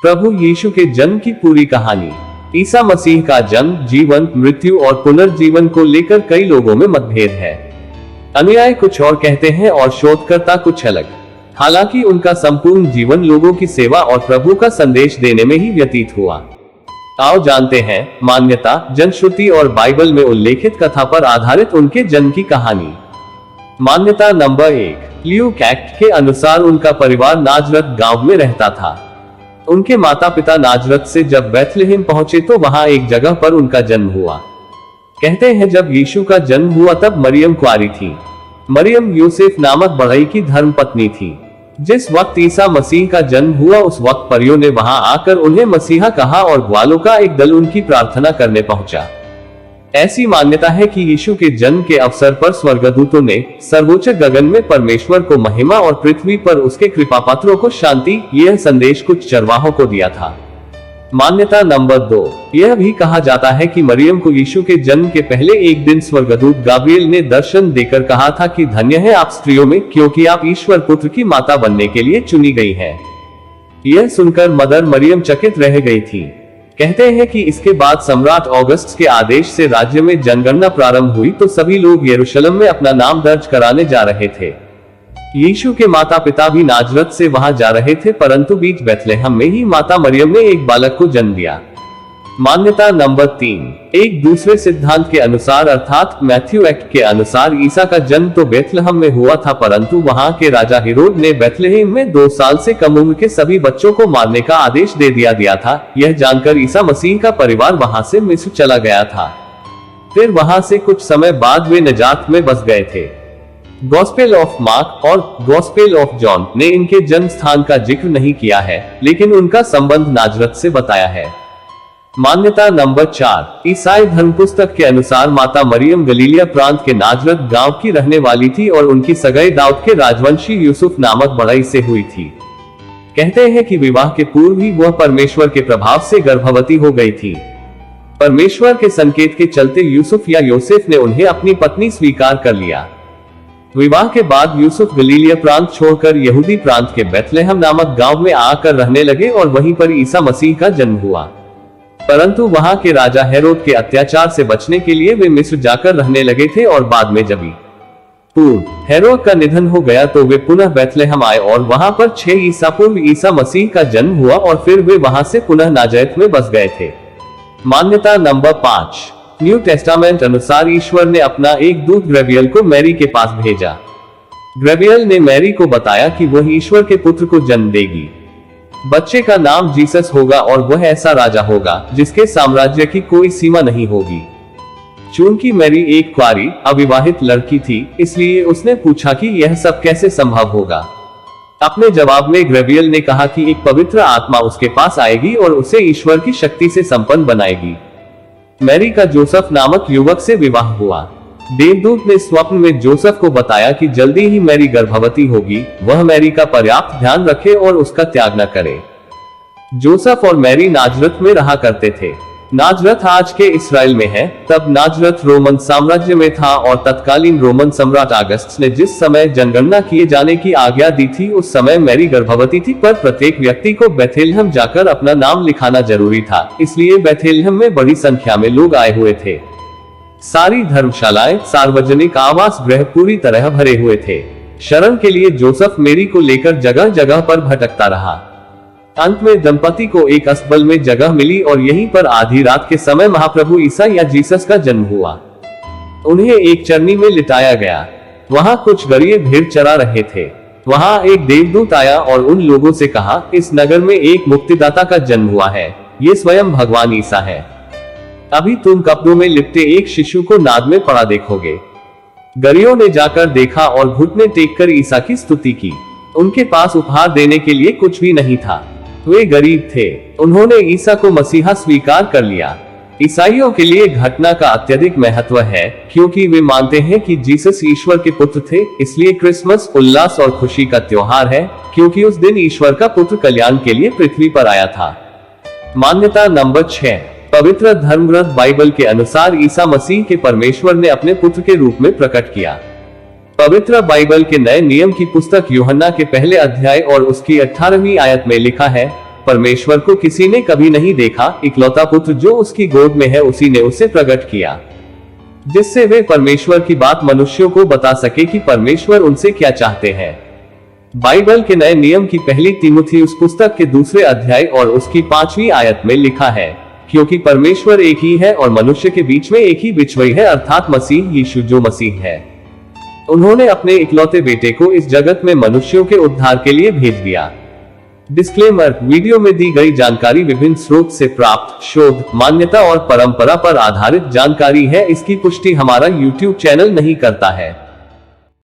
प्रभु यीशु के जन्म की पूरी कहानी। ईसा मसीह का जन्म, जीवन, मृत्यु और पुनर्जीवन को लेकर कई लोगों में मतभेद है। अनुयायी कुछ और कहते हैं और शोधकर्ता कुछ अलग। हालांकि उनका संपूर्ण जीवन लोगों की सेवा और प्रभु का संदेश देने में ही व्यतीत हुआ। आओ जानते हैं मान्यता, जनश्रुति और बाइबल में उल्लेखित कथा पर आधारित उनके जन्म की कहानी। मान्यता नंबर 1। ल्यूक एक्ट के अनुसार उनका परिवार नाजरत गांव में रहता था। उनके माता पिता नाजरत से जब बैथलेहम पहुंचे तो वहां एक जगह पर उनका जन्म हुआ। कहते हैं जब यीशु का जन्म हुआ तब मरियम कुंवारी थी। मरियम यूसुफ नामक बढ़ई की धर्मपत्नी थी। जिस वक्त ईसा मसीह का जन्म हुआ उस वक्त परियों ने वहां आकर उन्हें मसीहा कहा और ग्वालों का एक दल उनकी प्रार्थना करने पहुंचा। ऐसी मान्यता है कि यीशु के जन्म के अवसर पर स्वर्गदूतों ने सर्वोच्च गगन में परमेश्वर को महिमा और पृथ्वी पर उसके कृपापात्रों को शांति, यह संदेश कुछ चरवाहों को दिया था। मान्यता नंबर 2। यह भी कहा जाता है कि मरियम को यीशु के जन्म के पहले एक दिन स्वर्गदूत गाब्रिएल ने दर्शन देकर कहा था कि धन्य है आप स्त्रियों में, क्योंकि आप ईश्वर पुत्र की माता बनने के लिए चुनी गई हैं। यह सुनकर मदर मरियम चकित रह गई थी। कहते हैं कि इसके बाद सम्राट ऑगस्ट के आदेश से राज्य में जनगणना प्रारंभ हुई तो सभी लोग यरूशलेम में अपना नाम दर्ज कराने जा रहे थे। यीशु के माता पिता भी नाजरत से वहां जा रहे थे, परंतु बीच बैथलेहम में ही माता मरियम ने एक बालक को जन्म दिया। मान्यता नंबर 3। एक दूसरे सिद्धांत के अनुसार अर्थात मैथ्यू एक्ट के अनुसार ईसा का जन्म तो बैथलेहम में हुआ था, परंतु वहां के राजा हेरोद ने बैथलेहम में 2 साल से कम उम्र के सभी बच्चों को मारने का आदेश दे दिया था। यह जानकर ईसा मसीह का परिवार वहां से मिस्र चला गया था। फिर वहां से कुछ समय बाद वे नजात में बस गए थे। गॉस्पेल ऑफ मार्क और गॉस्पेल ऑफ जॉन ने इनके जन्म स्थान का जिक्र नहीं किया है, लेकिन उनका संबंध नाजरत से बताया है। मान्यता नंबर 4। ईसाई धर्म पुस्तक के अनुसार माता मरियम गलीलिया प्रांत के नाजरत गांव की रहने वाली थी और उनकी सगाई दाऊद के राजवंशी यूसुफ नामक बढ़ई से हुई थी। कहते हैं कि विवाह के पूर्व ही वह परमेश्वर के प्रभाव से गर्भवती हो गई थी। परमेश्वर के संकेत के चलते यूसुफ या योसेफ ने उन्हें अपनी पत्नी स्वीकार कर लिया। विवाह के बाद यूसुफ गलीलिया प्रांत छोड़कर यहूदी प्रांत के बैथलेहम नामक गांव में आकर रहने लगे और वहीं पर ईसा मसीह का जन्म हुआ। परंतु वहां के राजा हेरोद के अत्याचार से बचने के लिए वे मिस्र जाकर रहने लगे थे और बाद में जब हेरोद का निधन हो गया तो वे पुनः बैथलेहम आए और वहां पर 6 ईसा पूर्व ईसा मसीह का जन्म हुआ और फिर वे वहां से पुनः नाजरत में बस गए थे। मान्यता नंबर 5। न्यू टेस्टामेंट अनुसार ईश्वर ने अपना एक दूत गब्रिएल को मैरी के पास भेजा। गब्रिएल ने मैरी को बताया कि वह ईश्वर के पुत्र को जन्म देगी। बच्चे का नाम जीसस होगा और वह ऐसा राजा होगा जिसके साम्राज्य की कोई सीमा नहीं होगी। चूंकि मैरी एक कुंवारी अविवाहित लड़की थी, इसलिए उसने पूछा कि यह सब कैसे संभव होगा। अपने जवाब में गब्रिएल ने कहा कि एक पवित्र आत्मा उसके पास आएगी और उसे ईश्वर की शक्ति से संपन्न बनाएगी। मैरी का जोसेफ नामक युवक से विवाह हुआ। देवदूत ने स्वप्न में जोसेफ को बताया कि जल्दी ही मैरी गर्भवती होगी, वह मैरी का पर्याप्त ध्यान रखे और उसका त्याग न करे। जोसेफ और मैरी नाजरत में रहा करते थे। नाजरत आज के इस्राएल में है। तब नाजरत रोमन साम्राज्य में था और तत्कालीन रोमन सम्राट अगस्टस ने जिस समय जनगणना किए जाने की आज्ञा दी थी उस समय मैरी गर्भवती थी, पर प्रत्येक व्यक्ति को बैथलेहम जाकर अपना नाम लिखाना जरूरी था, इसलिए बैथलेहम में बड़ी संख्या में लोग आए हुए थे। सारी धर्मशालाएं, सार्वजनिक आवास गृह पूरी तरह भरे हुए थे। शरण के लिए जोसेफ मैरी को लेकर जगह जगह पर भटकता रहा। अंत में दंपति को एक अस्तबल में जगह मिली और यहीं पर आधी रात के समय महाप्रभु ईसा या जीसस का जन्म हुआ। उन्हें एक चरनी में लिटाया गया। वहां कुछ गरीब भेड़ चरा रहे थे। वहां एक देवदूत आया और उन लोगों से कहा, इस नगर में एक मुक्तिदाता का जन्म हुआ है, ये स्वयं भगवान ईसा है। अभी तुम कपड़ों में लिपटे एक शिशु को नाद में पड़ा देखोगे। गरियों ने जाकर देखा और घुटने टेककर ईसा की स्तुति की। उनके पास उपहार देने के लिए कुछ भी नहीं था। वे गरीब थे। उन्होंने ईसा को मसीहा स्वीकार कर लिया। ईसाइयों के लिए घटना का अत्यधिक महत्व है, क्योंकि वे मानते हैं कि जीसस ईश्वर के पुत्र थे। इसलिए क्रिसमस उल्लास और खुशी का त्योहार है, क्योंकि उस दिन ईश्वर का पुत्र कल्याण के लिए पृथ्वी पर आया था। मान्यता नंबर 6। पवित्र धर्मग्रंथ बाइबल के अनुसार ईसा मसीह के परमेश्वर ने अपने पुत्र के रूप में प्रकट किया। पवित्र बाइबल के नए नियम की पुस्तक यूहन्ना के पहले अध्याय और उसकी 18वीं आयत में लिखा है, परमेश्वर को किसी ने कभी नहीं देखा, इकलौता पुत्र जो उसकी गोद में है उसी ने उसे प्रकट किया, जिससे वे परमेश्वर की बात मनुष्यों को बता सके कि परमेश्वर उनसे क्या चाहते हैं। बाइबल के नए नियम की पहली तीमुथी उस पुस्तक के 2 अध्याय और उसकी 5वीं आयत में लिखा है, क्योंकि परमेश्वर एक ही है और मनुष्य के बीच में एक ही बिछुई है, अर्थात मसीह यीशु जो मसीह है। उन्होंने अपने इकलौते बेटे को इस जगत में मनुष्यों के उद्धार के लिए भेज दिया। डिस्क्लेमर: वीडियो में दी गई जानकारी विभिन्न स्रोत से प्राप्त शोध, मान्यता और परंपरा पर आधारित जानकारी है। इसकी पुष्टि हमारा YouTube चैनल नहीं करता है।